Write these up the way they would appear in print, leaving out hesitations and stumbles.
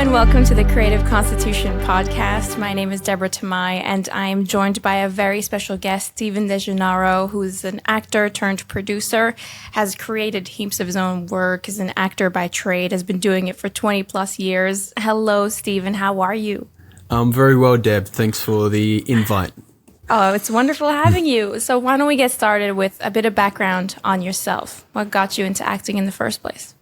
and welcome to the Creative Constitution podcast. My name is Deborah Tamai, and I am joined by a very special guest, Stephen Degenaro, who's an actor turned producer, has created heaps of his own work, is an actor by trade, has been doing it for 20 plus years. Hello, Stephen. How are you? I'm very well, Deb. Thanks for the invite. Oh, it's wonderful having you. So why don't we get started with a bit of background on yourself? What got you into acting in the first place?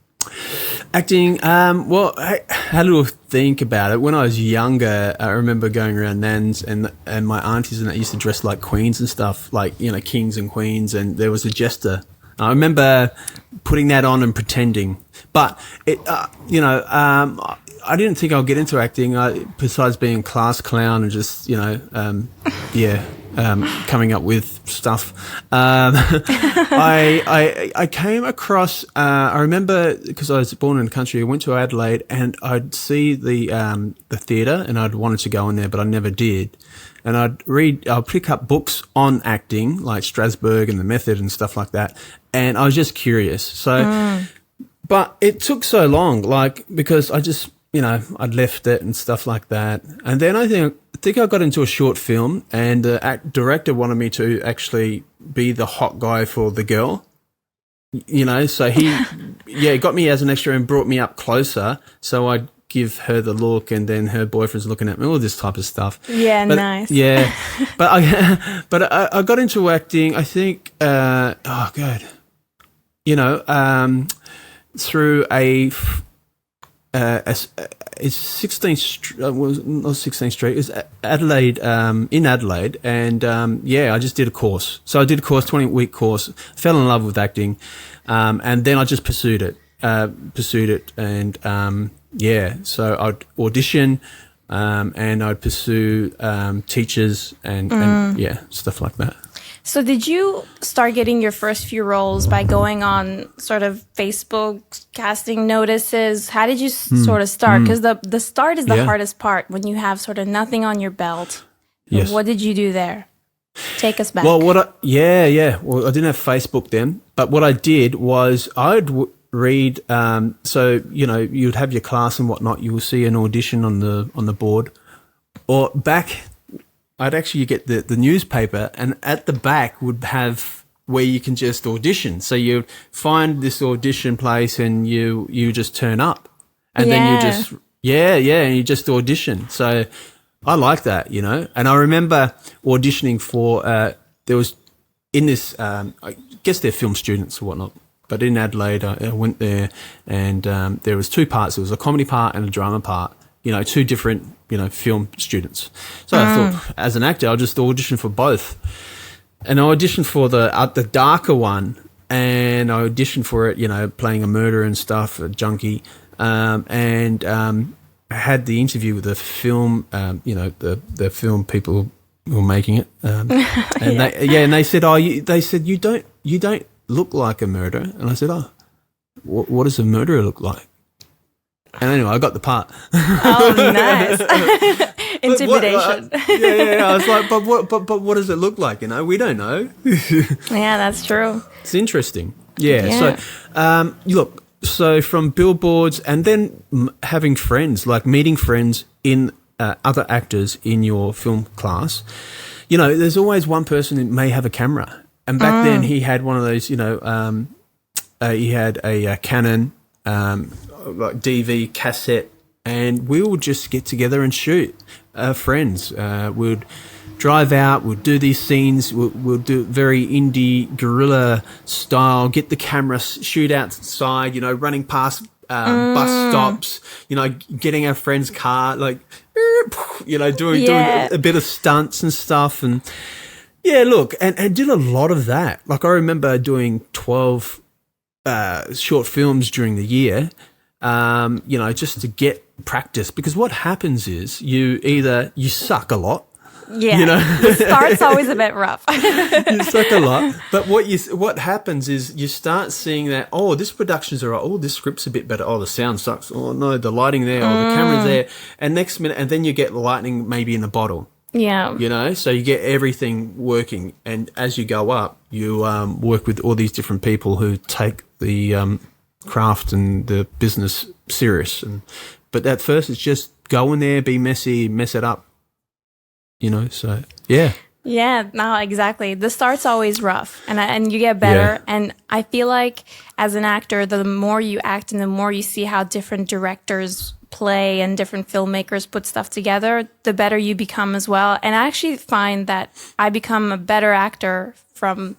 Acting, well, I had a little think about it. When I was younger, I remember going around Nan's and my aunties and that used to dress like queens and stuff, like, you know, kings and queens, and there was a jester. I remember putting that on and pretending. But, I didn't think I'd get into acting, besides being a class clown and just, coming up with stuff. I came across, I remember, because I was born in the country, I went to Adelaide and I'd see the theatre and I'd wanted to go in there, but I never did. And I'd pick up books on acting, like Strasbourg and The Method and stuff like that. And I was just curious. So, but it took so long, because I just, I'd left it and stuff like that. And then I think I got into a short film and the director wanted me to actually be the hot guy for the girl, so he got me as an extra and brought me up closer. So I'd give her the look and then her boyfriend's looking at me, all this type of stuff. Yeah, nice. Yeah. But I got into acting, I think, through it's 16th Street, not 16th Street, it's Adelaide, in Adelaide, and I just did a course. So I did a course, 20-week course, fell in love with acting, and then I just pursued it, and so I'd audition, and I'd pursue teachers and stuff like that. So did you start getting your first few roles by going on sort of Facebook casting notices? How did you sort of start? Because the start is the hardest part when you have sort of nothing on your belt. Yes. What did you do there? Take us back. Well, Well, I didn't have Facebook then, but what I did was I'd read. You'd have your class and whatnot. You will see an audition on the board, or back. I'd actually get the newspaper, and at the back would have where you can just audition. So you find this audition place and you just turn up, and then you just and you just audition. So I like that, And I remember auditioning for there was in this I guess they're film students or whatnot, but in Adelaide I went there, and there was two parts. There was a comedy part and a drama part. Two different, film students. So I thought, as an actor, I'll just audition for both. And I auditioned for the darker one, and I auditioned for it, playing a murderer and stuff, a junkie. I had the interview with the film, the film people who were making it. And they said, you don't look like a murderer. And I said, what does a murderer look like? And anyway, I got the part. Oh, nice. Intimidation. I was like, but what does it look like? We don't know. Yeah, that's true. It's interesting. Yeah. So, so from billboards and then having friends, like meeting friends in other actors in your film class, there's always one person who may have a camera. And back then he had one of those, he had a Canon, like DV cassette, and we would just get together and shoot. Friends, we'd drive out, we'd do these scenes, we'll do very indie guerrilla style, get the camera, shoot outside, running past bus stops, getting our friend's car, like, doing a bit of stunts and stuff. And look, and did a lot of that. Like I remember doing 12 short films during the year, just to get practice, because what happens is you suck a lot. Yeah, the start's always a bit rough. You suck a lot, but what happens is you start seeing that, this production's alright, this script's a bit better, the sound sucks, no, the lighting there, the camera's there, and next minute, and then you get lightning maybe in a bottle. Yeah. So you get everything working, and as you go up, you work with all these different people who take the craft and the business serious. But at first, it's just go in there, be messy, mess it up. So yeah. Yeah, no, exactly. The start's always rough, and you get better. Yeah. And I feel like as an actor, the more you act and the more you see how different directors play and different filmmakers put stuff together, the better you become as well. And I actually find that I become a better actor from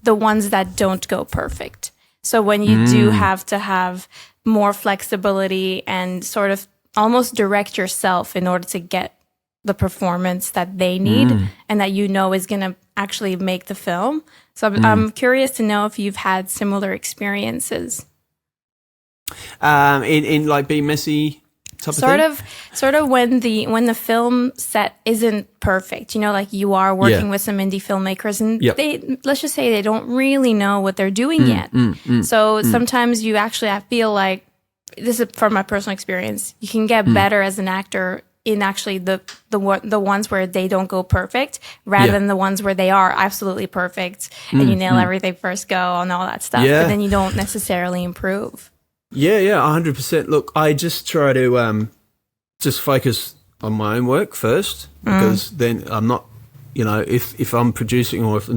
the ones that don't go perfect. So when you do have to have more flexibility and sort of almost direct yourself in order to get the performance that they need and that is going to actually make the film. So I'm curious to know if you've had similar experiences. In like being messy type of thing? Sort of when the film set isn't perfect, like you are working with some indie filmmakers and let's just say they don't really know what they're doing yet. So sometimes I feel like, this is from my personal experience, you can get better as an actor in actually the ones where they don't go perfect rather than the ones where they are absolutely perfect and you nail everything first go and all that stuff, but then you don't necessarily improve. Yeah, 100%. Look, I just try to just focus on my own work first, because then I'm not, if I'm producing or if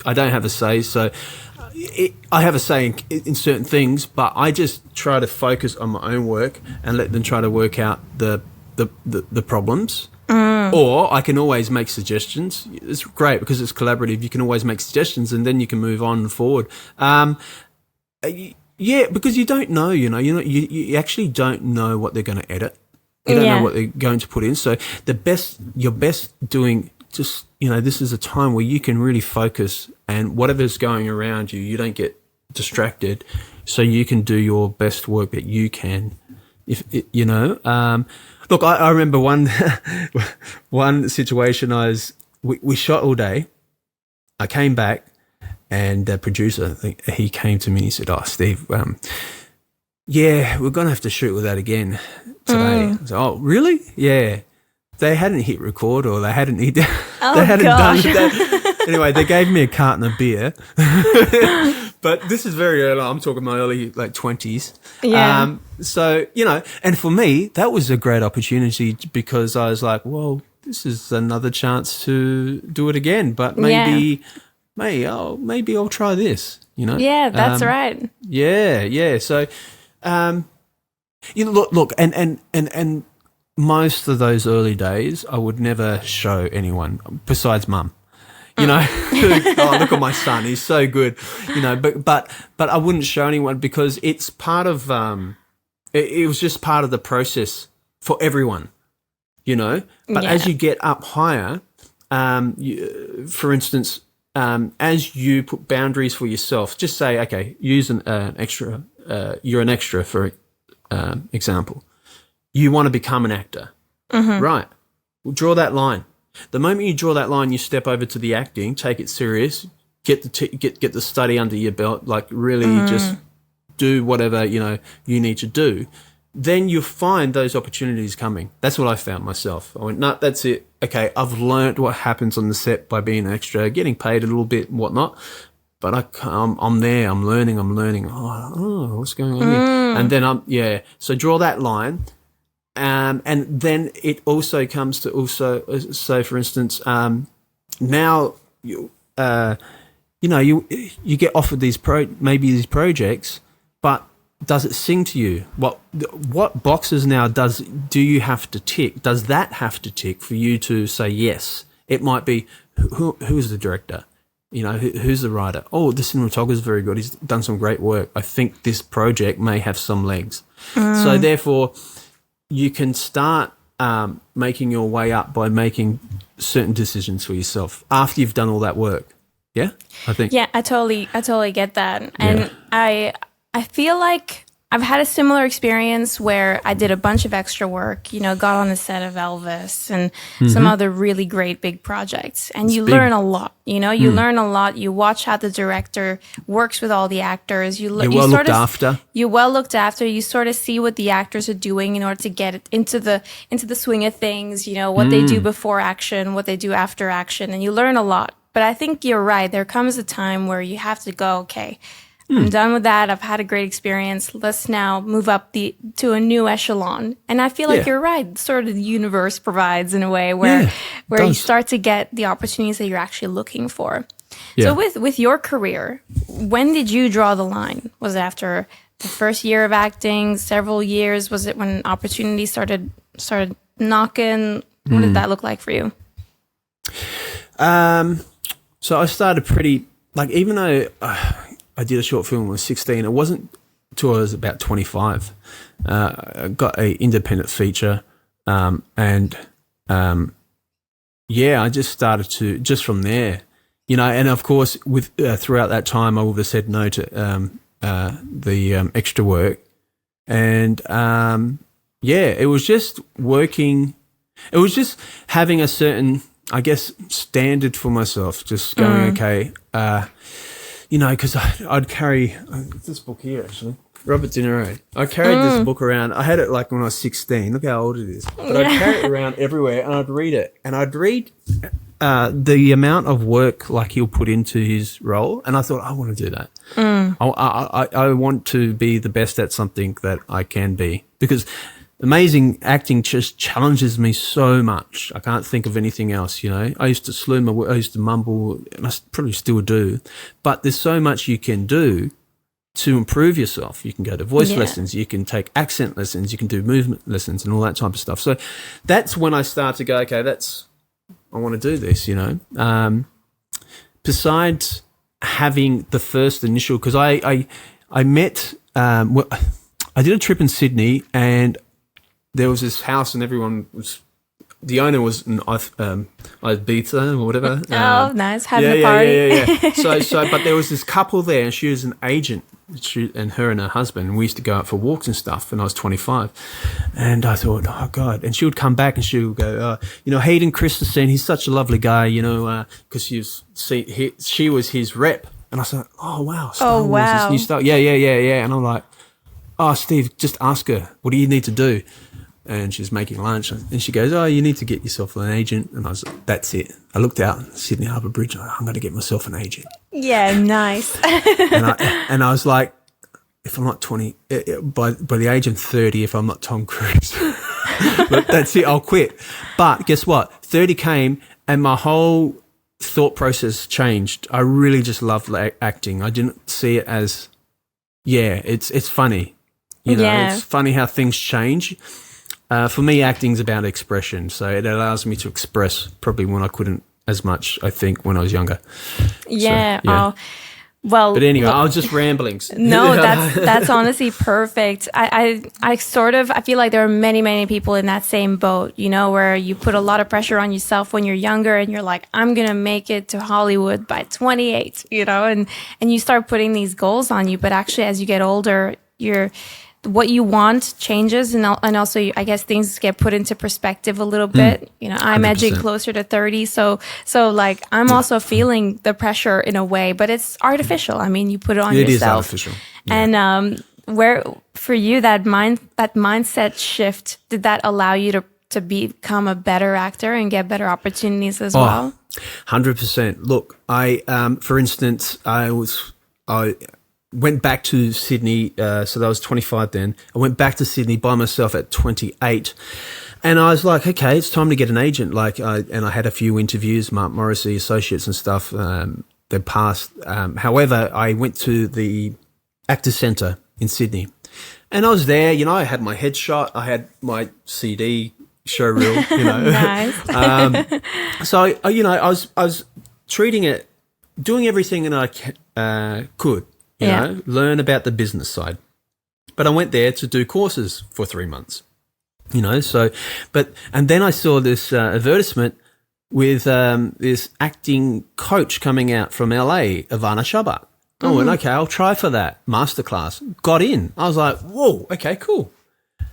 I don't have a say, so I have a say in certain things, but I just try to focus on my own work and let them try to work out the problems. Or I can always make suggestions. It's great because it's collaborative. You can always make suggestions and then you can move on and forward. Because you don't know, you actually don't know what they're going to edit. You don't know what they're going to put in. So your best doing just, this is a time where you can really focus and whatever's going around you, you don't get distracted. So you can do your best work that you can, Look, I remember one situation. We shot all day. I came back, and the producer, he came to me and he said, "Oh, Steve, we're gonna have to shoot with that again today." I said, "Oh, really?" Yeah. They hadn't hit record, or they hadn't done that. Anyway, they gave me a carton of beer. But this is very early. I'm talking my early 20s. Yeah. So, and for me, that was a great opportunity because I was like, well, this is another chance to do it again. But maybe I'll try this, Yeah, that's right. Yeah. So, look, and most of those early days, I would never show anyone besides mum. Oh, look at my son, he's so good. But I wouldn't show anyone because it's part of it was just part of the process for everyone. But as you get up higher, for instance, as you put boundaries for yourself, just say, okay, use an extra. You're an extra, for example. You want to become an actor, right? Well, draw that line. The moment you draw that line, you step over to the acting, take it serious, get the study under your belt, really just do whatever you need to do. Then you'll find those opportunities coming. That's what I found myself. I went, no, that's it. Okay, I've learned what happens on the set by being an extra, getting paid a little bit and whatnot. But I'm there. I'm learning. Oh, what's going on here? And then So draw that line. And then it also comes to so for instance, now you get offered these projects, but does it sing to you? What boxes now do you have to tick? Does that have to tick for you to say yes? It might be who's the director, who's the writer? Oh, the cinematographer is very good. He's done some great work. I think this project may have some legs. So therefore, you can start making your way up by making certain decisions for yourself after you've done all that work. Yeah, I think. Yeah, I totally get that, and I feel like I've had a similar experience where I did a bunch of extra work. Got on the set of Elvis and some other really great big projects, and you learn a lot. You learn a lot. You watch how the director works with all the actors. You're well looked after. You're well looked after. You sort of see what the actors are doing in order to get it into the swing of things. What they do before action, what they do after action, and you learn a lot. But I think you're right. There comes a time where you have to go, okay, I'm done with that. I've had a great experience. Let's now move up to a new echelon. And I feel like you're right. Sort of the universe provides in a way where you start to get the opportunities that you're actually looking for. So with your career, when did you draw the line? Was it after the first year of acting, several years? Was it when opportunities started knocking? What did that look like for you? So I started pretty, like, even though I did a short film when I was 16, it wasn't until I was about 25. I got an independent feature, I just started to, just from there, and of course, with throughout that time, I would have said no to the extra work. And, it was just working. It was just having a certain, I guess, standard for myself, just going, okay, because I'd carry this book here, actually, Robert De Niro. I carried this book around. I had it like when I was 16. Look how old it is. But I'd carry it around everywhere, and I'd read it. And I'd read the amount of work like he'll put into his role, and I thought, I want to do that. I want to be the best at something that I can be, because amazing acting just challenges me so much. I can't think of anything else, I used to slur my words, I used to mumble, and I probably still do. But there's so much you can do to improve yourself. You can go to voice lessons, you can take accent lessons, you can do movement lessons and all that type of stuff. So that's when I start to go, okay, I want to do this, Besides having the first initial, because I met, I did a trip in Sydney, and there was this house, and the owner was an Ibiza or whatever. Nice, having a party. Yeah. So, but there was this couple there, and she was an agent. And her and her husband, and we used to go out for walks and stuff when I was 25. And I thought, oh God. And she would come back and she would go, Hayden Christensen, he's such a lovely guy, because she was his rep. And I said, oh wow, Star Wars, this new stuff. Yeah. And I'm like, oh Steve, just ask her, what do you need to do? And she's making lunch, and she goes, oh, you need to get yourself an agent. And I was like, that's it. I looked out Sydney Harbour Bridge, and I'm going to get myself an agent. Yeah, nice. and I was like, if I'm not 20, by the age of 30, if I'm not Tom Cruise, that's it, I'll quit. But guess what? 30 came, and my whole thought process changed. I really just loved acting. I didn't see it as, it's funny. It's funny how things change. For me, acting's about expression, so it allows me to express probably when I couldn't as much, I think, when I was younger. Yeah. So, Oh, well. But anyway, I was just rambling. No, that's honestly perfect. I feel like there are many, many people in that same boat, where you put a lot of pressure on yourself when you're younger, and you're like, I'm going to make it to Hollywood by 28, and you start putting these goals on you. But actually, as you get older, what you want changes, and also I guess things get put into perspective a little bit. I'm 100%. Edging closer to 30, so like I'm also feeling the pressure in a way, but it's artificial. I mean, you put it on yourself. It is artificial. Yeah. And where for you that mindset shift, did that allow you to become a better actor and get better opportunities as well? 100%. Look, for instance, I went back to Sydney, so that was 25 then. I went back to Sydney by myself at 28, and I was like, okay, it's time to get an agent. And I had a few interviews, Mark Morrissey, Associates and stuff. They passed. However, I went to the Actors Centre in Sydney, and I was there. I had my headshot, I had my CD showreel. Nice. So I was treating it, doing everything that I could. Learn about the business side. But I went there to do courses for 3 months, and then I saw this advertisement with this acting coach coming out from LA, Ivana Shabbat. I went, okay, I'll try for that masterclass. Got in. I was like, whoa, okay, cool.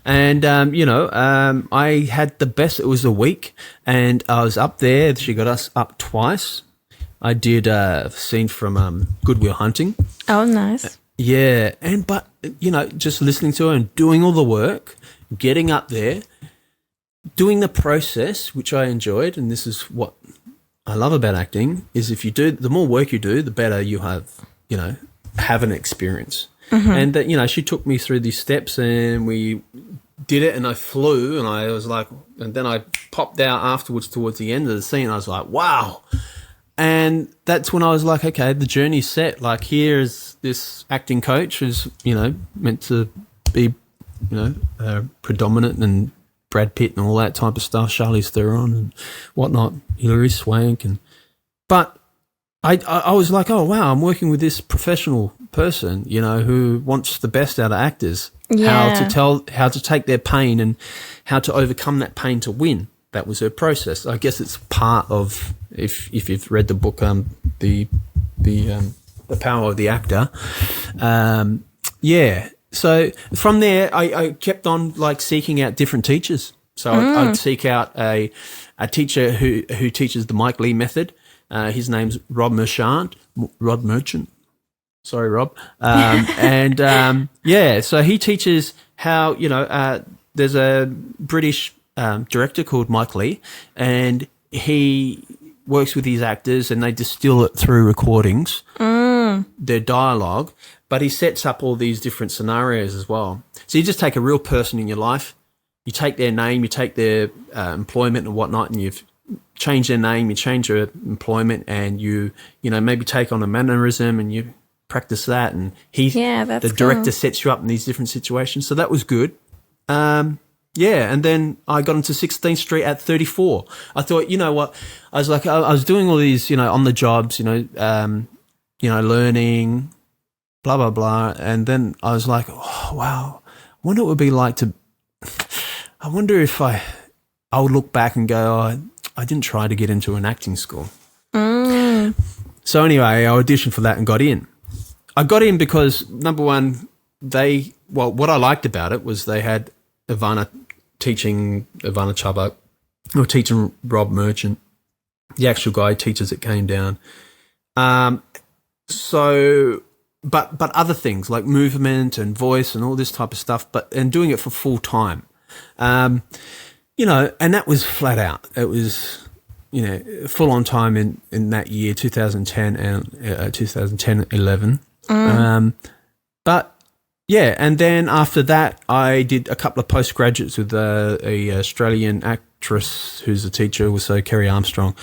And, I had the best. It was a week, and I was up there. She got us up twice. I did a scene from Good Will Hunting. Oh, nice. But just listening to her and doing all the work, getting up there, doing the process, which I enjoyed, and this is what I love about acting, is if you do, the more work you do, the better you have, have an experience. And that, you know, she took me through these steps and we did it, and I flew, and I was like, and then I popped out afterwards towards the end of the scene. I was like, wow. And that's when I was like, okay, the journey's set. Like, here's this acting coach who's, you know, meant to be, you know, predominant, and Brad Pitt and all that type of stuff, Charlize Theron and whatnot, Hilary Swank. But I was like, oh, wow, I'm working with this professional person, you know, who wants the best out of actors, how to take their pain and how to overcome that pain to win. That was her process. I guess it's part of, if you've read the book, the Power of the Actor. So from there, I kept on like seeking out different teachers. So I'd seek out a teacher who teaches the Mike Lee method. His name's Rod Merchant. Sorry, Rob. So he teaches how, you know, there's a British director called Mike Lee, and he works with these actors and they distill it through recordings, their dialogue, but he sets up all these different scenarios as well. So you just take a real person in your life, you take their name, you take their employment and whatnot, and you've changed their name, you change their employment, and you know, maybe take on a mannerism and you practice that, and the director sets you up in these different situations. So that was good. And then I got into 16th Street at 34. I thought, you know what, I was like, I was doing all these, you know, on the jobs, you know, learning, blah, blah, blah. And then I was like, oh, wow, I wonder what it would be like to, I wonder if I would look back and go, oh, I didn't try to get into an acting school. So anyway, I auditioned for that and got in. I got in because, number one, what I liked about it was they had Ivana Chubbuck, or teaching Rob Merchant, the actual guy who teaches it, came down. But other things like movement and voice and all this type of stuff, and doing it for full time. You know, and that was flat out. It was, you know, full on time in that year, 2010 and 2010-11. But yeah, and then after that, I did a couple of postgraduates with a Australian actress who's a teacher, also Kerry Armstrong.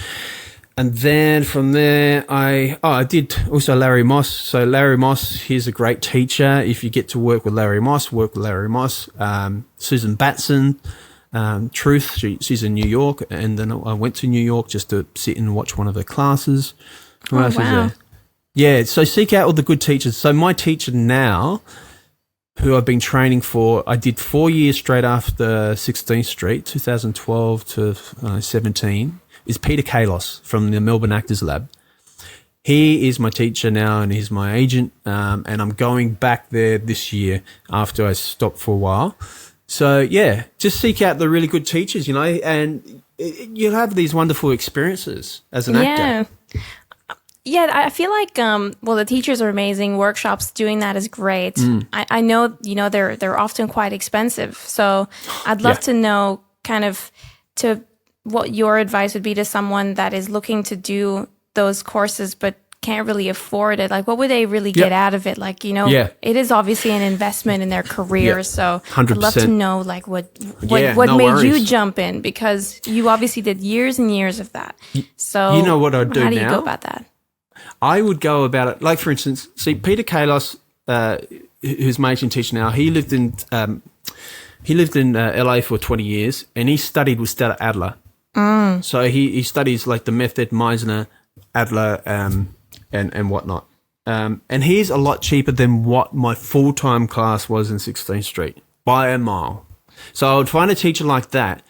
And then from there, I did also Larry Moss. So Larry Moss, he's a great teacher. If you get to work with Larry Moss, work with Larry Moss. Susan Batson, Truth, she's in New York. And then I went to New York just to sit and watch one of her classes. Who else is there? Yeah, so seek out all the good teachers. So my teacher now, who I've been training for, I did 4 years straight after 16th Street, 2012 to 17, is Peter Kalos from the Melbourne Actors Lab. He is my teacher now and he's my agent, and I'm going back there this year after I stopped for a while. So, yeah, just seek out the really good teachers, you know, and you'll have these wonderful experiences as an actor. Yeah, I feel like, the teachers are amazing. Workshops, doing that is great. I know, you know, they're often quite expensive. So I'd love to know kind of what your advice would be to someone that is looking to do those courses but can't really afford it. Like, what would they really get out of it? Like, you know, it is obviously an investment in their career. So 100%. I'd love to know, like, what made you jump in, because you obviously did years and years of that. So you know what I'd do now? How do you go about that? I would go about it, like, for instance, see, Peter Kalos, who's my agent teacher now, he lived in LA for 20 years, and he studied with Stella Adler. So he studies like the method, Meisner, Adler, and whatnot. And he's a lot cheaper than what my full-time class was in 16th Street by a mile. So I would find a teacher like that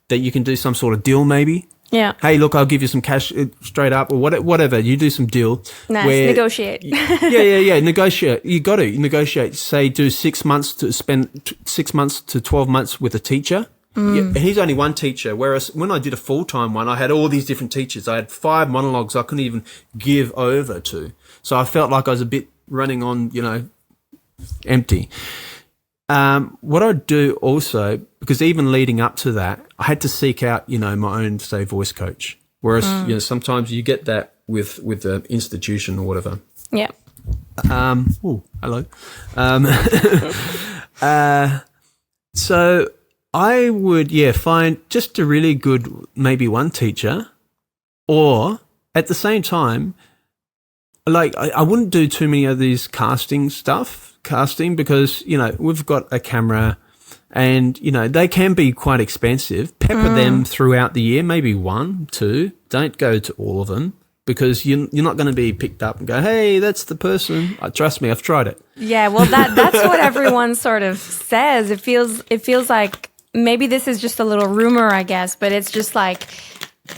you can do some sort of deal maybe. Yeah. Hey, look, I'll give you some cash straight up, or whatever. You do some deal. Nice. Negotiate. Yeah. Negotiate. You got to negotiate. Say, do 6 months to spend 6 months to 12 months with a teacher. Yeah, and he's only one teacher. Whereas when I did a full-time one, I had all these different teachers. I had 5 monologues I couldn't even give over to. So I felt like I was a bit running on, you know, empty. What I'd do also, because even leading up to that, I had to seek out, you know, my own, say, voice coach. Whereas, you know, sometimes you get that with the institution or whatever. Yeah. Hello. So I would, find just a really good, maybe one teacher, or at the same time, like I wouldn't do too many of these casting because, we've got a camera and, they can be quite expensive. Pepper them throughout the year, maybe 1, 2. Don't go to all of them because you're not going to be picked up and go, hey, that's the person. Trust me, I've tried it. Yeah, well, that's what everyone sort of says. It feels like maybe this is just a little rumor, I guess, but it's just like,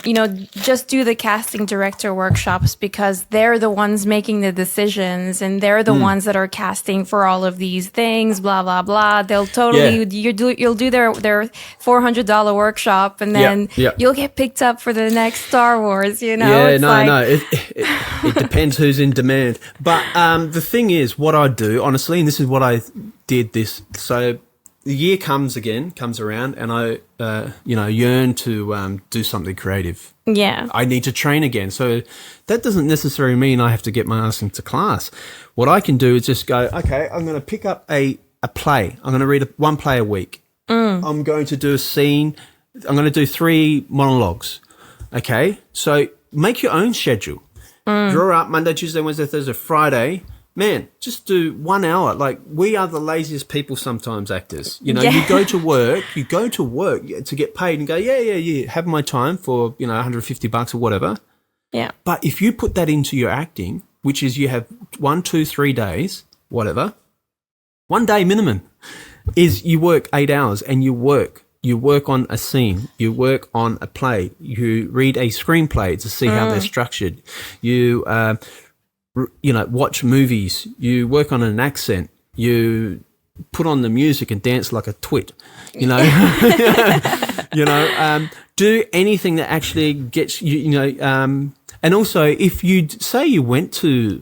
just do the casting director workshops because they're the ones making the decisions and they're the ones that are casting for all of these things, blah, blah, blah. They'll totally, you'll do their $400 workshop and then you'll get picked up for the next Star Wars, Yeah, it depends who's in demand. But the thing is, what I do, honestly, and this is what I did this, so the year comes around, and I, yearn to do something creative. Yeah. I need to train again. So that doesn't necessarily mean I have to get my ass into class. What I can do is just go, okay, I'm going to pick up a play. I'm going to read one play a week. I'm going to do a scene. I'm going to do 3 monologues. Okay? So make your own schedule. Draw up Monday, Tuesday, Wednesday, Thursday, Friday. Man, just do 1 hour. Like, we are the laziest people sometimes, actors. You go to work to get paid and go, have my time for, $150 or whatever. Yeah. But if you put that into your acting, which is you have 1, 2, 3 days, whatever, 1 day minimum is you work 8 hours and you work on a scene, you work on a play, you read a screenplay to see how they're structured, you watch movies, you work on an accent, you put on the music and dance like a twit, do anything that actually gets and also if you say you went to,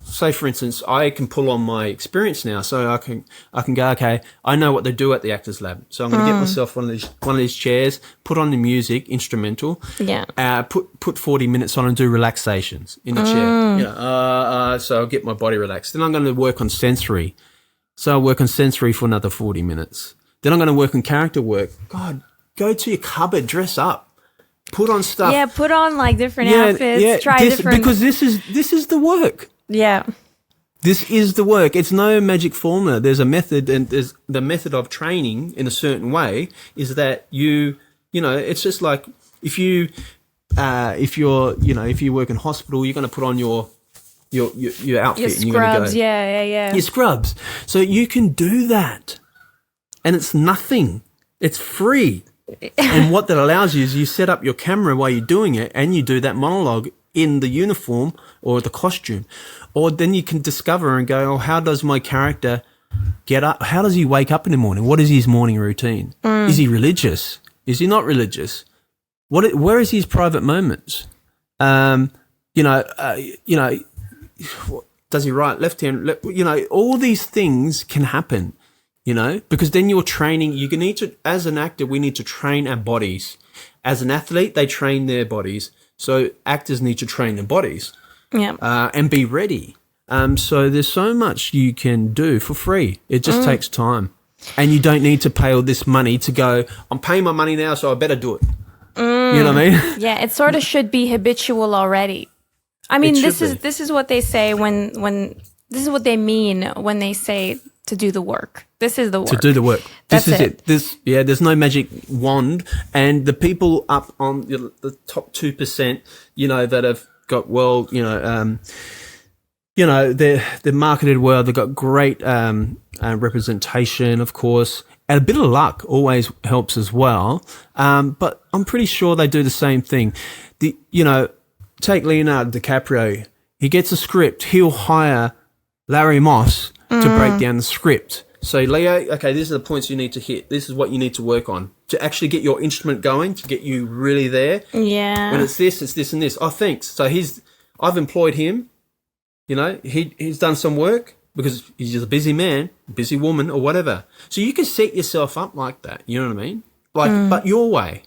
say for instance, I can pull on my experience now, so I can go, okay, I know what they do at the Actors Lab, so I'm going to get myself one of these chairs, put on the music, instrumental, put 40 minutes on and do relaxations in the chair, so I'll get my body relaxed. Then I'm going to work on sensory, so I'll work on sensory for another 40 minutes. Then I'm going to work on character work. God, go to your cupboard, dress up, put on stuff. Yeah, put on like different outfits, try different. Because this is the work. Yeah. This is the work. It's no magic formula. There's a method, and there's the method of training in a certain way is that it's just like if you work in hospital, you're going to put on your outfit your and you're going to scrubs, go. Yeah. Your scrubs. So you can do that. And it's nothing. It's free. And what that allows you is you set up your camera while you're doing it and you do that monologue in the uniform or the costume. Or then you can discover and go, how does my character get up? How does he wake up in the morning? What is his morning routine? Is he religious? Is he not religious? Where is his private moments? Does he write left hand? All these things can happen, because then you're training. You need to, as an actor, we need to train our bodies. As an athlete, they train their bodies. So actors need to train their bodies and be ready. So there's so much you can do for free. It just takes time. And you don't need to pay all this money to go, I'm paying my money now, so I better do it. You know what I mean? Yeah, it sort of should be habitual already. I mean, this is what they say when this is what they mean when they say to do the work. This is the work. To do the work. That's this is it. There's no magic wand. And the people up on the top 2%, that have got they're marketed well. They've got great representation, of course. And a bit of luck always helps as well. But I'm pretty sure they do the same thing. Take Leonardo DiCaprio. He gets a script. He'll hire Larry Moss to break down the script. So, Leo, okay, these are the points you need to hit. This is what you need to work on to actually get your instrument going, to get you really there. Yeah. When it's this, and this. Oh, thanks. So I've employed him. He's done some work because he's just a busy man, busy woman, or whatever. So you can set yourself up like that. You know what I mean? But your way.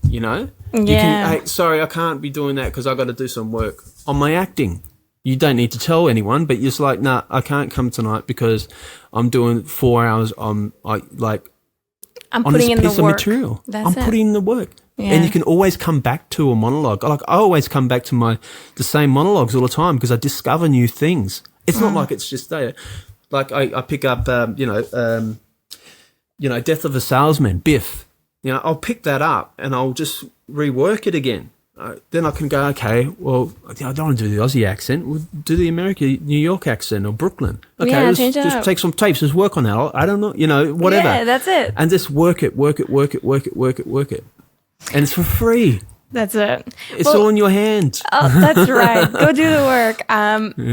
You Yeah. can. Hey, sorry, I can't be doing that because I got to do some work on my acting. You don't need to tell anyone, but you're just like, nah, I can't come tonight because I'm doing 4 hours on I'm on putting this in piece the of work. material. That's I'm it. putting in the work. Yeah. And you can always come back to a monologue. Like I always come back to the same monologues all the time because I discover new things. It's not like it's just there. Like I pick up, Death of a Salesman, Biff. I'll pick that up and I'll just rework it again. Then I can go, okay, well, I don't want to do the Aussie accent. We'll do the New York accent or Brooklyn. Okay, Yeah, let's change it just up. take some tapes. Just work on that. I don't know, whatever. Yeah, that's it. And just work it. And it's for free. That's it. It's all in your hands. Oh, that's right. Go do the work.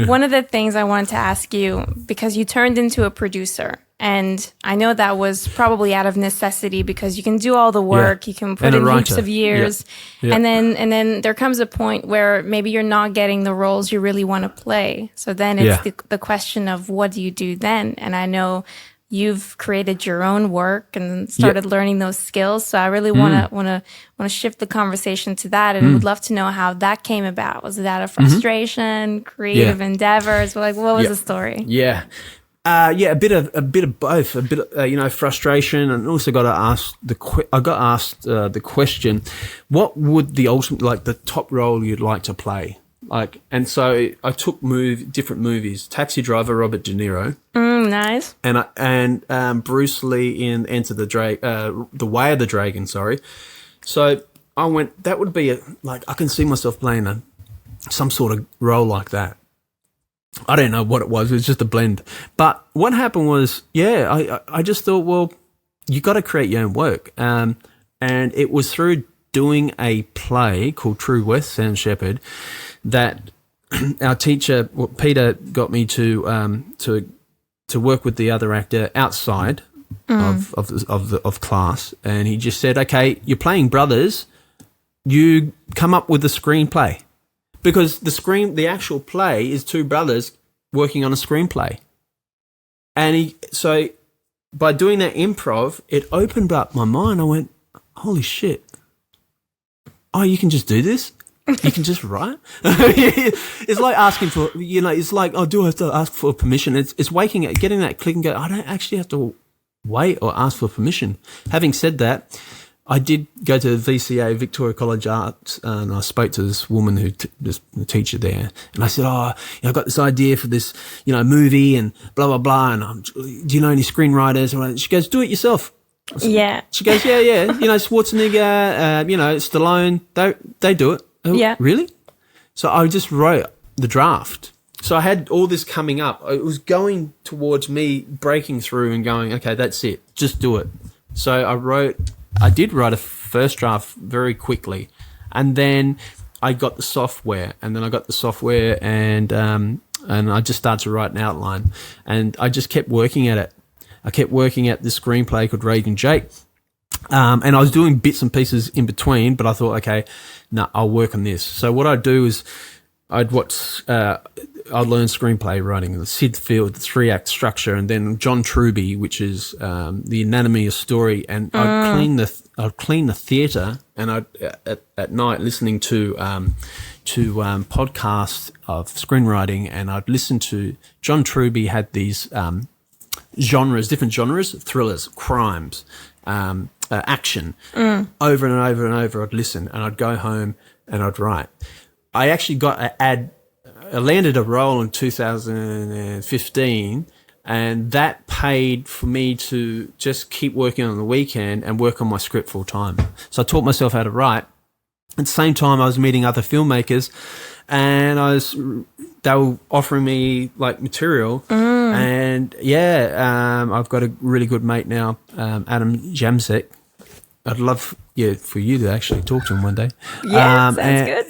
One of the things I wanted to ask you, because you turned into a producer, and I know that was probably out of necessity because you can do all the work, you can put And a in heaps writer. of years, Yeah. and then there comes a point where maybe you're not getting the roles you really want to play. So then it's the question of what do you do then? And I know you've created your own work and started learning those skills. So I really want to shift the conversation to that, and would love to know how that came about. Was that a frustration, creative endeavors? Like, what was the story? Yeah. A bit of both. A bit of, frustration, and also got asked the question, what would the ultimate, the top role you'd like to play? And so I took different movies. Taxi Driver, Robert De Niro. Nice. And Bruce Lee in Enter the Way of the Dragon. Sorry. So I went. That would be I can see myself playing some sort of role like that. I don't know what it was. It was just a blend. But what happened was, I just thought, well, you got to create your own work. And it was through doing a play called True West, Sam Shepard, that our teacher, Peter, got me to work with the other actor outside of class, and he just said, "Okay, you're playing brothers. You come up with a screenplay." Because the actual play is two brothers working on a screenplay. And so by doing that improv, it opened up my mind. I went, holy shit. Oh, you can just do this? You can just write? It's like asking for, it's like, oh, do I have to ask for permission? It's getting that click and go, I don't actually have to wait or ask for permission. Having said that, I did go to the VCA, Victoria College Arts, and I spoke to this woman the teacher there, and I said, I got this idea for this, movie and blah, blah, blah, and do you know any screenwriters? And she goes, do it yourself. Yeah. She goes, yeah. Schwarzenegger, Stallone, they do it. Yeah. Really? So I just wrote the draft. So I had all this coming up. It was going towards me breaking through and going, okay, that's it. Just do it. So I did write a first draft very quickly, and then I got the software, and I just started to write an outline, and I just kept working at it. I kept working at this screenplay called Raging Jake, and I was doing bits and pieces in between, but I thought, okay, I'll work on this. So what I'd do is I'd learn screenplay writing, the Sid Field, the 3-act structure, and then John Truby, which is the anatomy of story, and I'd clean the theatre, and I'd at night listening to podcasts of screenwriting, and I'd listen to John Truby had these different genres, thrillers, crimes, action, over and over and over. I'd listen, and I'd go home and I'd write. I actually I landed a role in 2015, and that paid for me to just keep working on the weekend and work on my script full time. So I taught myself how to write. At the same time, I was meeting other filmmakers, and they were offering me material. And I've got a really good mate now, Adam Jamsek. I'd love for you to actually talk to him one day. Yeah, sounds good.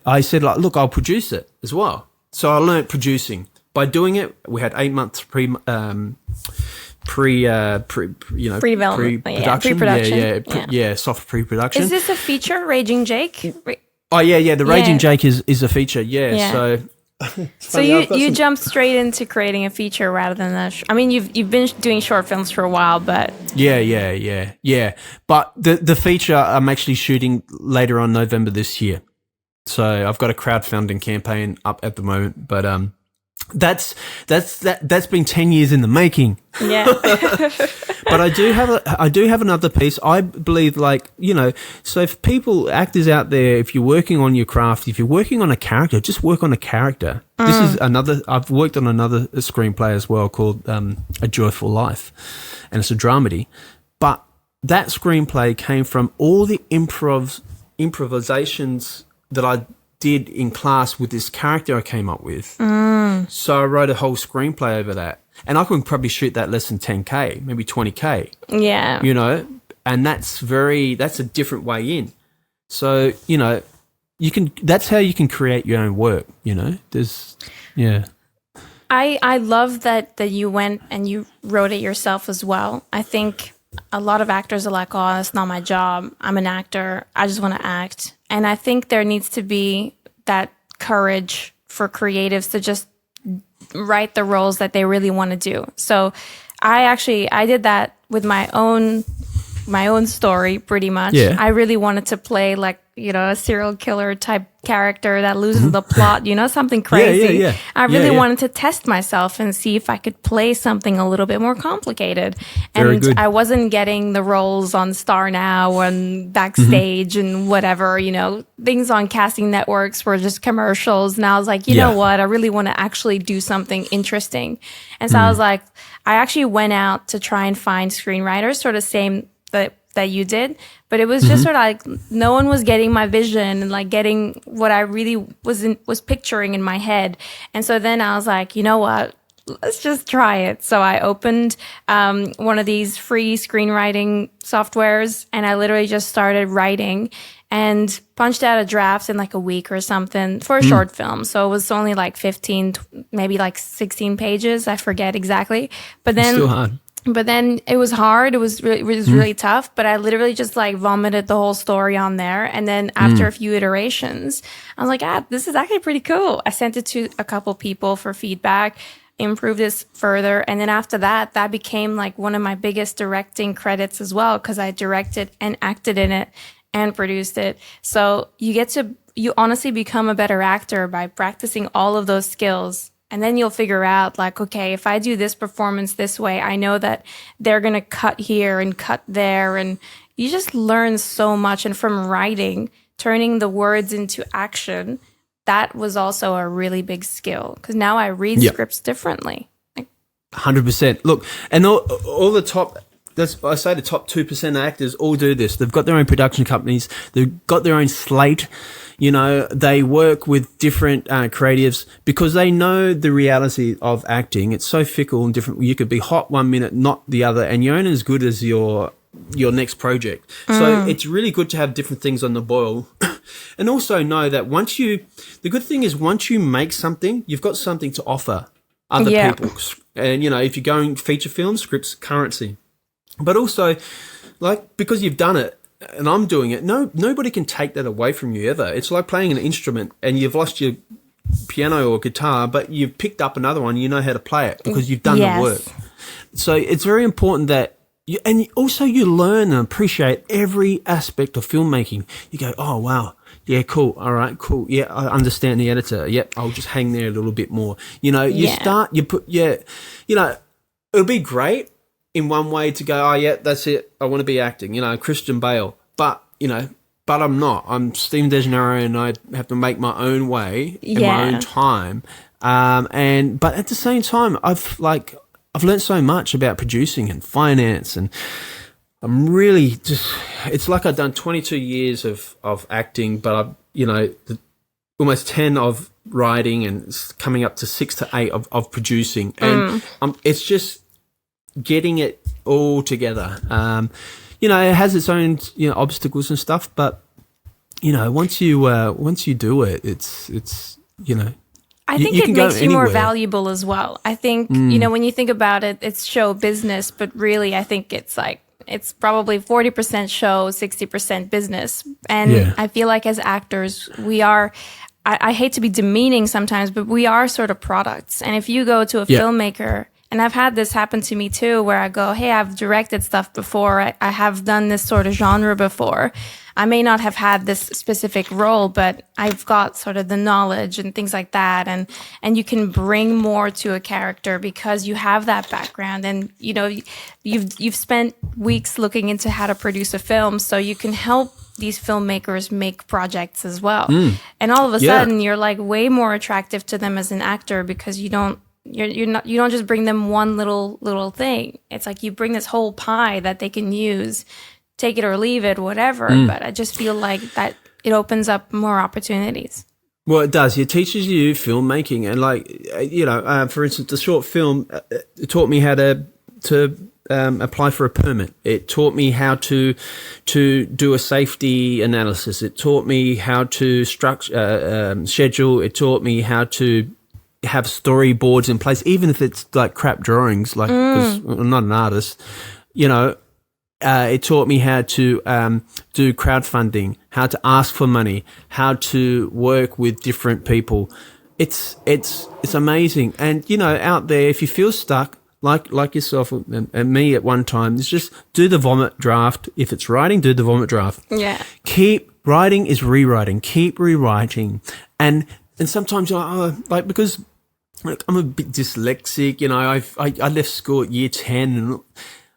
I said, look, I'll produce it as well. So I learnt producing. By doing it, we had 8 months pre-development, pre-production. Soft pre-production. Is this a feature, Raging Jake? The Raging Jake is a feature. So. So you jumped straight into creating a feature rather than you've been doing short films for a while, but But the feature I'm actually shooting later on November this year. So I've got a crowdfunding campaign up at the moment, but that's been 10 years in the making. Yeah. But I do have another piece. I believe, like, you know, so if actors out there, if you're working on your craft, if you're working on a character, just work on a character. This is I've worked on another screenplay as well called A Joyful Life, and it's a dramedy. But that screenplay came from all the improvisations that I did in class with this character I came up with. So I wrote a whole screenplay over that. And I could probably shoot that less than 10K, maybe 20K. Yeah. You know, and that's a different way in. So, you know, that's how you can create your own work, you know. I love that you went and you wrote it yourself as well. I think a lot of actors are like, oh, that's not my job. I'm an actor. I just want to act. And I think there needs to be that courage for creatives to just write the roles that they really want to do. So I did that with my own story pretty much. Yeah. I really wanted to play like, you know, a serial killer type character that loses the plot, you know, something crazy. Yeah. I really wanted to test myself and see if I could play something a little bit more complicated. And I wasn't getting the roles on Star Now and Backstage and whatever, you know, things on casting networks were just commercials. And I was like, you know what, I really want to actually do something interesting. And so I was like, I actually went out to try and find screenwriters, sort of same that you did, but it was just sort of like no one was getting my vision and like getting what I really was picturing in my head. And so then I was like, you know what, let's just try it. So I opened one of these free screenwriting softwares and I literally just started writing and punched out a draft in like a week or something for a short film. So it was only like 15, maybe like 16 pages. I forget exactly. But then still hard. But then it was hard. It was really tough. But I literally just like vomited the whole story on there. And then after a few iterations, I was like, this is actually pretty cool. I sent it to a couple people for feedback, improved this further. And then after that, that became like one of my biggest directing credits as well, because I directed and acted in it and produced it. So you honestly become a better actor by practicing all of those skills. And then you'll figure out like, okay, if I do this performance this way, I know that they're going to cut here and cut there. And you just learn so much. And from writing, turning the words into action, that was also a really big skill. Because now I read scripts differently. 100%. Look, and all the top... I say the top 2% of actors all do this. They've got their own production companies. They've got their own slate. You know, they work with different creatives because they know the reality of acting. It's so fickle and different. You could be hot one minute, not the other, and you're only as good as your next project. So it's really good to have different things on the boil. And also know that the good thing is once you make something, you've got something to offer other people. And, you know, if you're going feature films, scripts, currency. But also, like, because you've done it and I'm doing it, nobody can take that away from you ever. It's like playing an instrument and you've lost your piano or guitar, but you've picked up another one, you know how to play it because you've done the work. So it's very important that you learn and appreciate every aspect of filmmaking. You go, oh, wow. Yeah, cool. All right, cool. Yeah, I understand the editor. Yep, I'll just hang there a little bit more. You know, it'll be great in one way to go, oh, yeah, that's it. I want to be acting, you know, Christian Bale. But I'm not. I'm Stephen Degenaro and I have to make my own way in my own time. But at the same time, I've learned so much about producing and finance and I'm really it's like I've done 22 years of acting, but almost 10 of writing and it's coming up to 6 to 8 of producing. And it's just getting it all together. It has its own, obstacles and stuff, but, once you do it, it's I think it makes you more valuable as well. I think, when you think about it, it's show business, but really I think it's probably 40% show, 60% business. And I feel like as actors, we are, I hate to be demeaning sometimes, but we are sort of products. And if you go to a filmmaker And I've had this happen to me too, where I go, hey, I've directed stuff before. I have done this sort of genre before. I may not have had this specific role, but I've got sort of the knowledge and things like that. And you can bring more to a character because you have that background, and you know, you've spent weeks looking into how to produce a film, so you can help these filmmakers make projects as well. And all of a sudden you're like way more attractive to them as an actor, because you don't just bring them one little thing. It's like you bring this whole pie that they can use, take it or leave it, whatever. But I just feel like that it opens up more opportunities. Well, it does. It teaches you filmmaking, and like for instance, the short film it taught me how to apply for a permit. It taught me how to do a safety analysis. It taught me how to schedule. It taught me how to have storyboards in place, even if it's like crap drawings. Like, because I'm not an artist, it taught me how to do crowdfunding, how to ask for money, how to work with different people. It's amazing. And out there, if you feel stuck, like yourself and me at one time, it's just do the vomit draft. If it's writing, do the vomit draft. Yeah. Keep writing is rewriting. Keep rewriting. And sometimes because like, I'm a bit dyslexic, I left school at year 10 and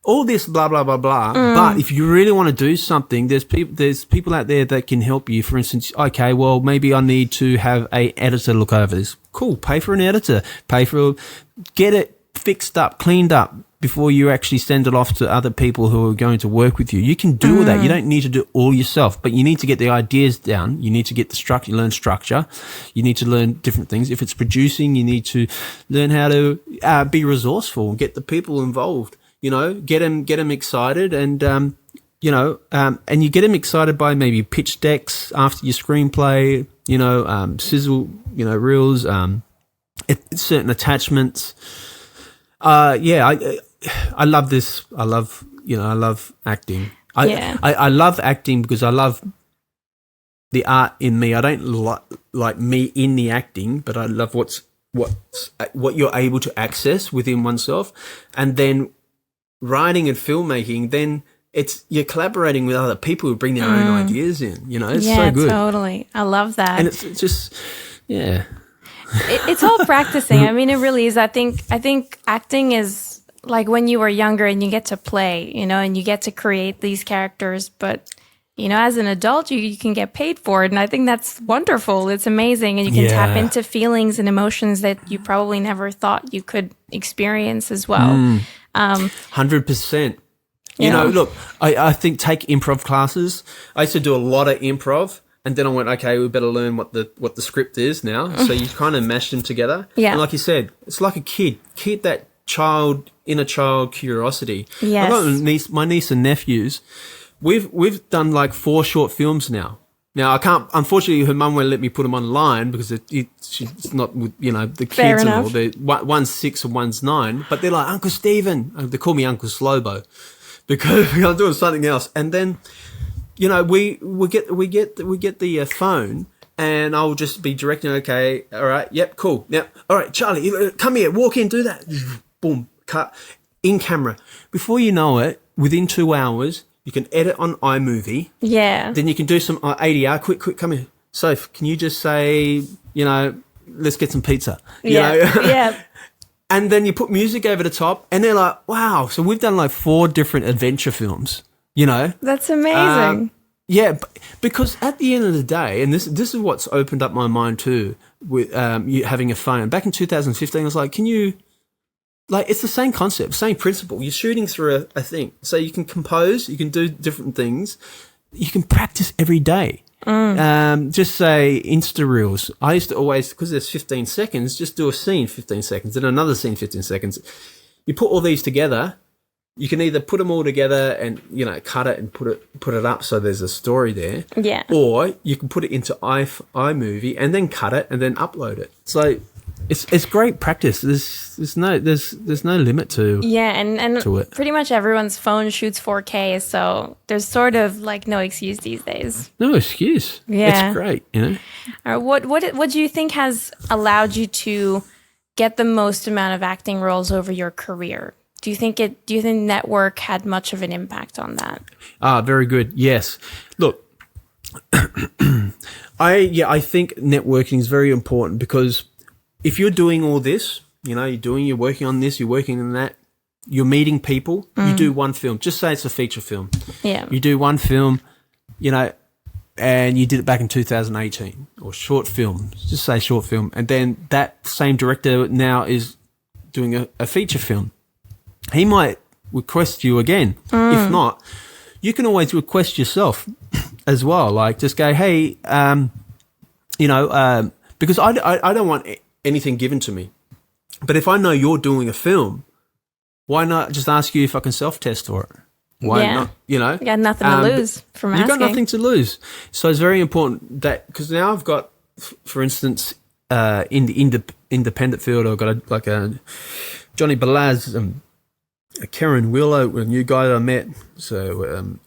all this blah blah blah blah. But if you really want to do something, there's people out there that can help you. For instance, okay, well maybe I need to have a editor look over this. Cool, pay for an editor, get it fixed up, cleaned up before you actually send it off to other people who are going to work with you. You can do all that. You don't need to do it all yourself, but you need to get the ideas down. You need to get the structure, learn structure. You need to learn different things. If it's producing, you need to learn how to be resourceful and get the people involved. Get them excited, and and you get them excited by maybe pitch decks after your screenplay. Sizzle, reels, certain attachments. I love this. I love acting. I love acting because I love the art in me. I don't like me in the acting, but I love what you're able to access within oneself. And then writing and filmmaking, then you're collaborating with other people who bring their own ideas in. It's so good. Totally. I love that. And it's just, It's all practicing. I mean, it really is. I think acting is like when you were younger and you get to play, and you get to create these characters. But, as an adult, you can get paid for it. And I think that's wonderful. It's amazing. And you can tap into feelings and emotions that you probably never thought you could experience as well. 100%. Look, I think take improv classes. I used to do a lot of improv. And then I went, okay, we better learn what the script is now. So you kind of mash them together. Yeah. And like you said, it's like a kid. Keep that inner child curiosity. Yes. I've got my niece and nephews. We've done like 4 short films now. Now I can't. Unfortunately, her mum won't let me put them online because it's not with the kids. Fair enough. And all. One's 6 and one's 9, but they're like Uncle Stephen. They call me Uncle Slobo because I'm doing something else. And then. We get the phone, and I'll just be directing. Okay, all right, yep, cool. Yep, all right, Charlie, come here, walk in, do that. Boom, cut in camera. Before you know it, within 2 hours, you can edit on iMovie. Yeah. Then you can do some ADR. Quick, come here. Soph, can you just say, let's get some pizza? Yeah. And then you put music over the top, and they're like, wow. So we've done like 4 different adventure films. That's amazing. Because at the end of the day, and this is what's opened up my mind too, with you having a phone. Back in 2015, I was like, can you, it's the same concept, same principle. You're shooting through a thing, so you can compose, you can do different things, you can practice every day. Just say Insta Reels. I used to always, because there's 15 seconds, just do a scene 15 seconds, and another scene 15 seconds. You put all these together. You can either put them all together and cut it and put it up so there's a story there. Yeah. Or you can put it into iMovie and then cut it and then upload it. So it's great practice. There's no limit to and to it. Pretty much everyone's phone shoots 4K, so there's sort of like no excuse these days. No excuse. Yeah. It's great, What do you think has allowed you to get the most amount of acting roles over your career? Do you think network had much of an impact on that? Very good. Yes. Look, I think networking is very important, because if you're doing all this, you're working on this, you're working on that, you're meeting people, you do one film. Just say it's a feature film. Yeah. You do one film, and you did it back in 2018, or short film, just say short film. And then that same director now is doing a feature film. He might request you again. If not, you can always request yourself as well. Like, just go, hey, because I don't want anything given to me. But if I know you're doing a film, why not just ask you if I can self-test for it? Why not? You got nothing to lose from asking. You've got nothing to lose. So it's very important that, because now I've got, for instance, in the independent field, I've got a Johnny Balaz, a Karen Willow, a new guy that I met. So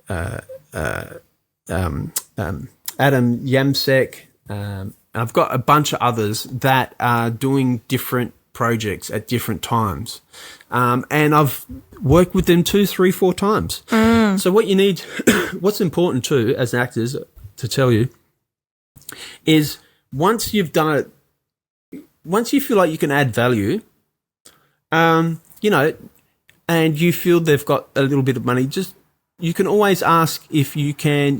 Adam Yamsek. And I've got a bunch of others that are doing different projects at different times. And I've worked with them 2, 3, 4 times. So what you need, what's important too, as actors, to tell you, is once you've done it, once you feel like you can add value, and you feel they've got a little bit of money, you can always ask if you can,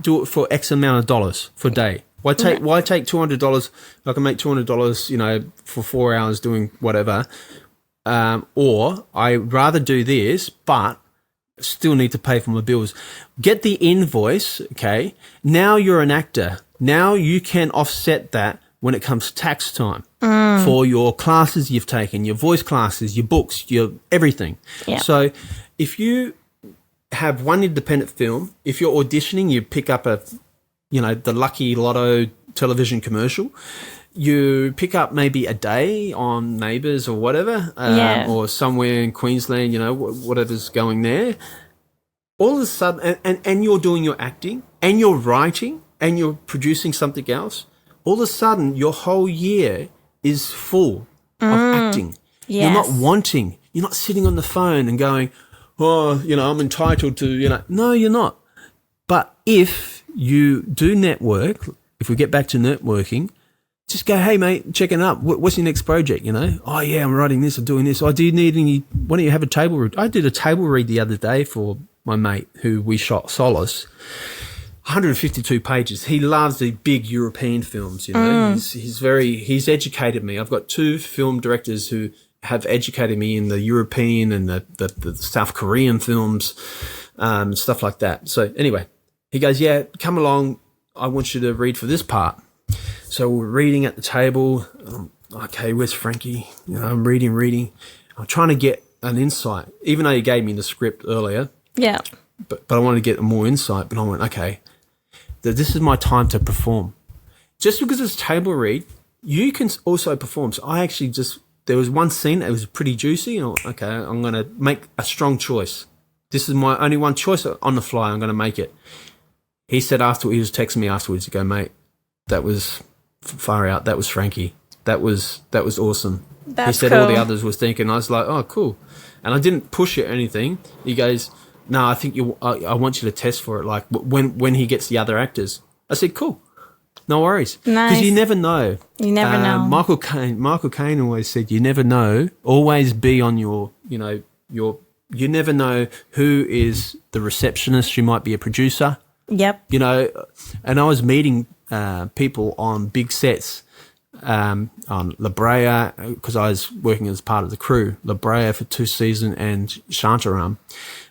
do it for X amount of dollars for a day. Why take $200? I can make $200, for 4 hours doing whatever. Or I'd rather do this, but still need to pay for my bills. Get the invoice, okay? Now you're an actor. Now you can offset that when it comes to tax time for your classes you've taken, your voice classes, your books, your everything. Yeah. So if you have one independent film, if you're auditioning, you pick up the Lucky Lotto television commercial, you pick up maybe a day on Neighbours or whatever, or somewhere in Queensland, whatever's going there. All of a sudden, and you're doing your acting, and you're writing, and you're producing something else, all of a sudden your whole year is full of acting. Yes. You're not sitting on the phone and going, I'm entitled to, No, you're not. But if you do network, if we get back to networking, just go, hey, mate, check it up. What's your next project, Oh, yeah, I'm writing this, I'm doing this. Oh, do you need any, why don't you have a table read? I did a table read the other day for my mate who we shot Solace. 152 pages. He loves the big European films, He's educated me. I've got 2 film directors who have educated me in the European and the South Korean films, stuff like that. So anyway, he goes, yeah, come along. I want you to read for this part. So we're reading at the table. Okay, where's Frankie? I'm reading. I'm trying to get an insight, even though you gave me the script earlier. Yeah. But I wanted to get more insight. But I went, okay, this is my time to perform. Just because it's table read, you can also perform. So I actually there was one scene that was pretty juicy. And okay, I'm going to make a strong choice. This is my only one choice on the fly. I'm going to make it. He said afterwards, he was texting me afterwards to go, mate, that was far out. That was Frankie. That was awesome. That's he said cool. All the others was thinking. I was like, oh, cool. And I didn't push it or anything. He goes, no, I think I want you to test for it. Like when he gets the other actors. I said, cool. No worries. Nice. Because you never know. You never know. Michael Caine always said, you never know. Always be on you never know who is the receptionist. You might be a producer. Yep. And I was meeting people on big sets on La Brea, because I was working as part of the crew, La Brea for 2 seasons and Shantaram.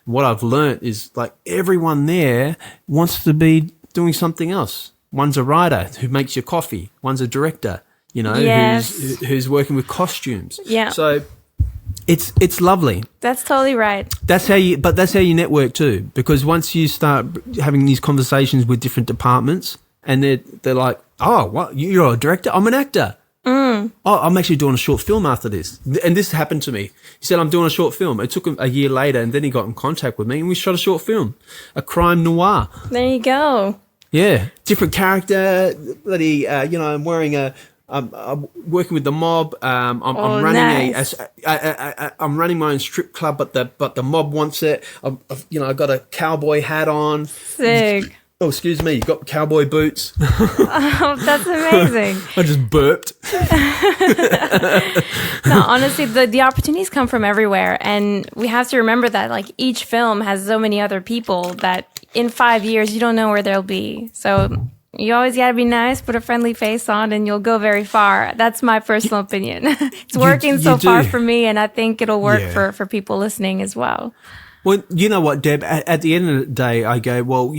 What I've learnt is like everyone there wants to be doing something else. One's a writer who makes your coffee. One's a director, Yes. who's working with costumes. Yeah. So it's lovely. That's totally right. That's how you network too, because once you start having these conversations with different departments, and they're like, oh, what? You're a director? I'm an actor. Oh, I'm actually doing a short film after this. And this happened to me. He said, I'm doing a short film. It took him a year later, and then he got in contact with me, and we shot a short film, a crime noir. There you go. Yeah, different character. Bloody, I'm wearing a I'm working with the mob. I'm running I'm running my own strip club, but the mob wants it. I got a cowboy hat on. Sick. Oh, excuse me. You got cowboy boots. Oh, that's amazing. I just burped. No, honestly, the opportunities come from everywhere. And we have to remember that, like, each film has so many other people that in 5 years, you don't know where they'll be. So you always got to be nice, put a friendly face on, and you'll go very far. That's my personal opinion. It's working so far for me, and I think it'll work for people listening as well. Well, you know what, Deb? At the end of the day, I go, well,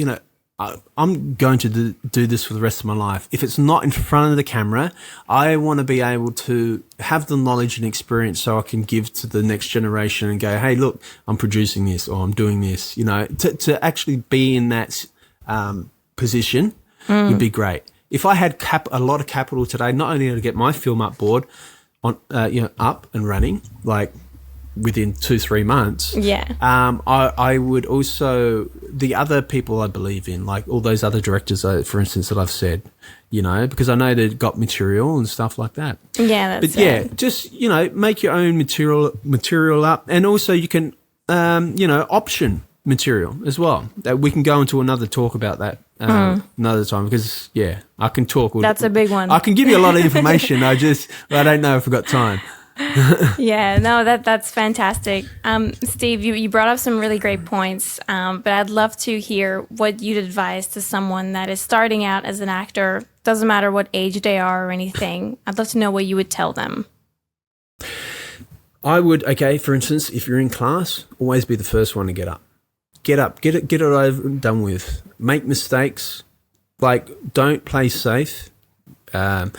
I'm going to do this for the rest of my life. If it's not in front of the camera, I want to be able to have the knowledge and experience so I can give to the next generation and go, hey, look, I'm producing this or I'm doing this. To actually be in that position would be great. If I had a lot of capital today, not only to get my film up and running, like within 2-3 months. I would also, the other people I believe in, like all those other directors, for instance, that I've said, because I know they've got material and stuff like that. Just make your own material up, and also you can option material as well. That we can go into another talk about that another time, because I can talk. That's a big one. I can give you a lot of information. I don't know if I've got time. That's fantastic. Steve, you brought up some really great points, but I'd love to hear what you'd advise to someone that is starting out as an actor. Doesn't matter what age they are or anything. I'd love to know what you would tell them. I would, for instance, if you're in class, always be the first one to get up. Get it over and done with. Make mistakes, don't play safe. And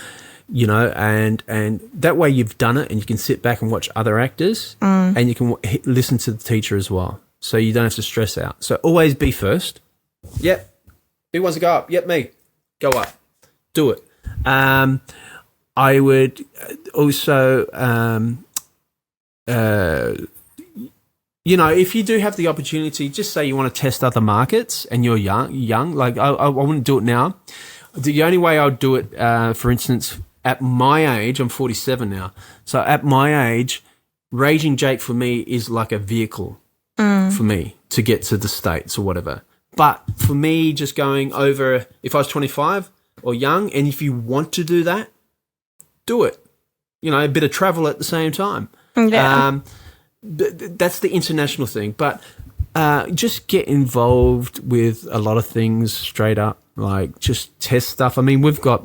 that way you've done it, and you can sit back and watch other actors, and you can listen to the teacher as well, so you don't have to stress out. So always be first. Yep. Who wants to go up? Yep, me. Go up. Do it. I would also, if you do have the opportunity, just say you want to test other markets and you're young. Like I wouldn't do it now. The only way I would do it, for instance, at my age, I'm 47 now. So at my age, Raging Jake for me is like a vehicle for me to get to the States or whatever. But for me, just going over, if I was 25 or young, and if you want to do that, do it. A bit of travel at the same time. Yeah. That's the international thing. But just get involved with a lot of things straight up. Like, just test stuff. I mean, we've got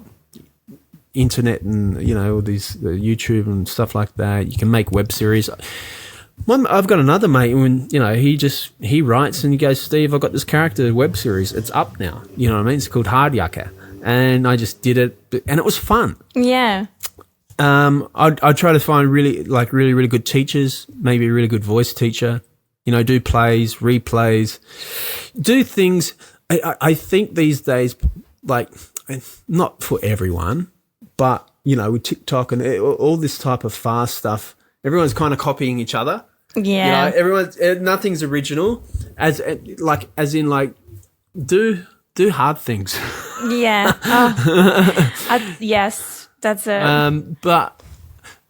internet and, all these YouTube and stuff like that. You can make web series. I've got another mate when, he writes and he goes, Steve, I've got this character web series. It's up now. You know what I mean? It's called Hard Yucca. And I just did it, and it was fun. Yeah. I try to find really good teachers, maybe a really good voice teacher, do plays, replays, do things. I think these days, not for everyone, but, with TikTok and all this type of fast stuff, everyone's kind of copying each other. Yeah. Nothing's original, as in do hard things. Yeah. Yes, that's it. But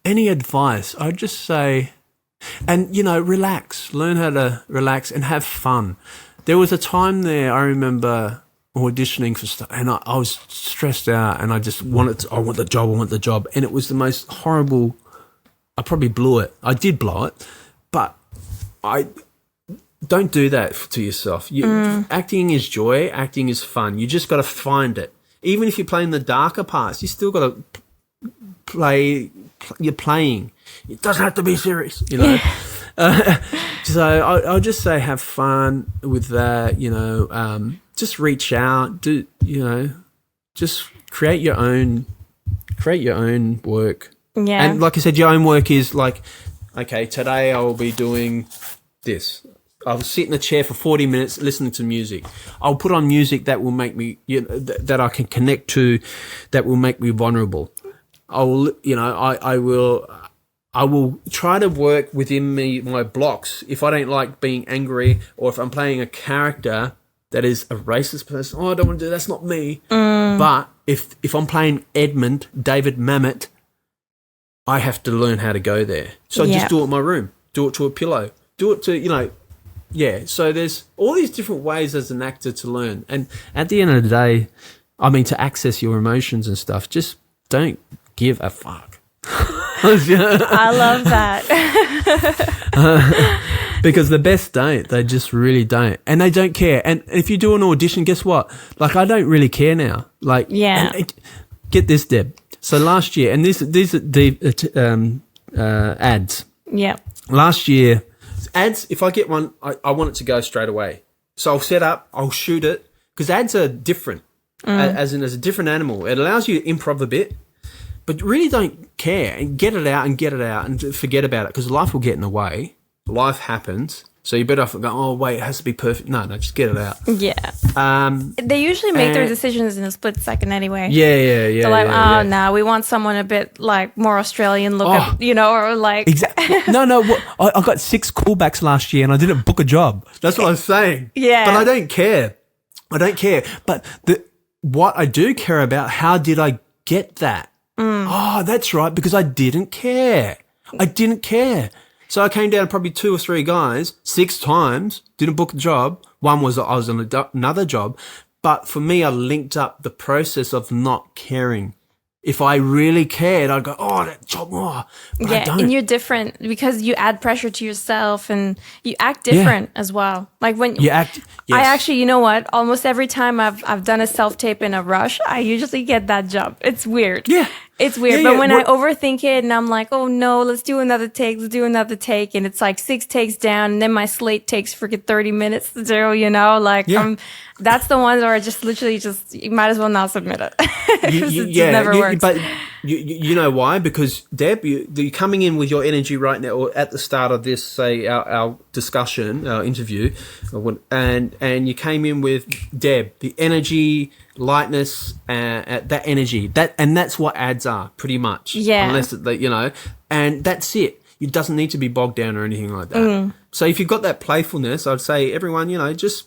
any advice, I'd just say, and, relax, learn how to relax and have fun. There was a time there, I remember auditioning for stuff, and I was stressed out, and I just I want the job. And it was the most horrible, I probably blew it. I did blow it, but I don't do that to yourself. Acting is joy, acting is fun. You just got to find it. Even if you're playing the darker parts, you still got to play, you're playing. It doesn't have to be serious, So I'll just say have fun with that, just reach out, just create your own work. Yeah. And like I said, your own work is like, okay, today I will be doing this. I'll sit in a chair for 40 minutes listening to music. I'll put on music that will make me, that I can connect to, that will make me vulnerable. I will try to work within my blocks. If I don't like being angry, or if I'm playing a character that is a racist person, I don't want to do that. That's not me. But if I'm playing Edmund, David Mamet, I have to learn how to go there. So I just do it in my room, do it to a pillow, do it to, So there's all these different ways as an actor to learn. And at the end of the day, I mean, to access your emotions and stuff, just don't give a fuck. I love that. Because the best don't. They just really don't. And they don't care. And if you do an audition, guess what? Like, I don't really care now. Like, get this, Deb. So last year, and these are the ads. Yeah. Last year, ads, if I get one, I want it to go straight away. So I'll set up, I'll shoot it, because ads are different, as a different animal. It allows you to improv a bit, but really don't care, and get it out and forget about it, because life will get in the way. Life happens. So you better off go, oh, wait, it has to be perfect. No, just get it out. Yeah. They usually make their decisions in a split second anyway. Yeah. They're like, no, we want someone a bit like more Australian look, or like. Exactly. No. I got 6 callbacks last year and I didn't book a job. That's what I was saying. Yeah. But I don't care. But what I do care about, how did I get that? Oh, that's right, because I didn't care. So I came down probably 2 or 3 guys, 6 times, didn't book a job. One was I was on another job. But for me, I linked up the process of not caring. If I really cared, I'd go, oh, that job, but I don't. And you're different because you add pressure to yourself and you act different as well. Like when you act, yes. I actually, you know what? Almost every time I've done a self-tape in a rush, I usually get that job. It's weird. Yeah. It's weird. But when I overthink it and I'm like, oh no, let's do another take. And it's like 6 takes down and then my slate takes freaking 30 minutes to do, that's the ones where I just literally you might as well not submit it. It never works. But you know why? Because Deb, you're coming in with your energy right now, or at the start of this, say our discussion, our interview, and you came in with Deb, the energy, lightness, that energy, and that's what ads are pretty much. Yeah. Unless and that's it. It doesn't need to be bogged down or anything like that. So if you've got that playfulness, I'd say everyone, just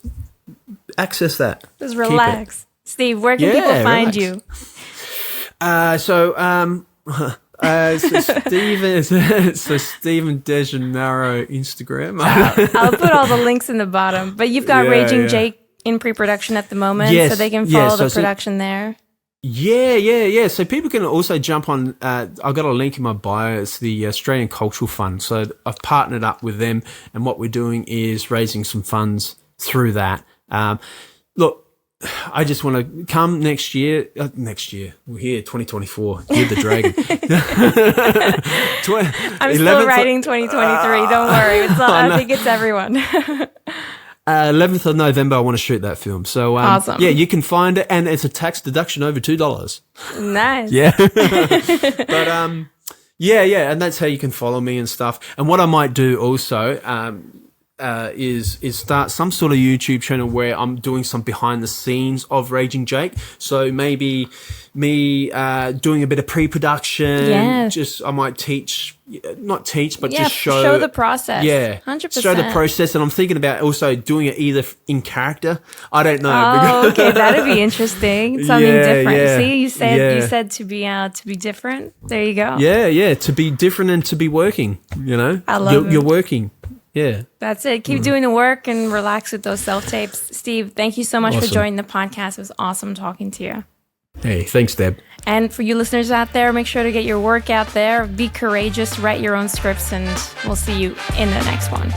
access that. Just relax. Steve, where can people find you? So Stephen Degenaro Instagram. I'll put all the links in the bottom. But you've got Raging Jake in pre-production at the moment, so they can follow the production there. Yeah. So people can also jump on. I've got a link in my bio. It's the Australian Cultural Fund. So I've partnered up with them, and what we're doing is raising some funds through that. Look, I just want to come next year. We're here, 2024. You're the dragon. I'm still writing 2023. Don't worry. I think it's everyone. 11th of November, I want to shoot that film. So, awesome. Yeah, you can find it, and it's a tax deduction over $2. Nice. Yeah. But, and that's how you can follow me and stuff. And what I might do also, is start some sort of YouTube channel where I'm doing some behind the scenes of Raging Jake. So maybe me doing a bit of pre-production. Yeah. I might just show the process. Yeah, 100%. Show the process, and I'm thinking about also doing it either in character. I don't know. Oh, okay, that'd be interesting. Something different. Yeah, See, you said to be different. There you go. Yeah, to be different and to be working. I love it. You're working. Yeah. That's it. Keep doing the work and relax with those self-tapes. Steve, thank you so much for joining the podcast. It was awesome talking to you. Hey, thanks, Deb. And for you listeners out there, make sure to get your work out there. Be courageous, write your own scripts, and we'll see you in the next one.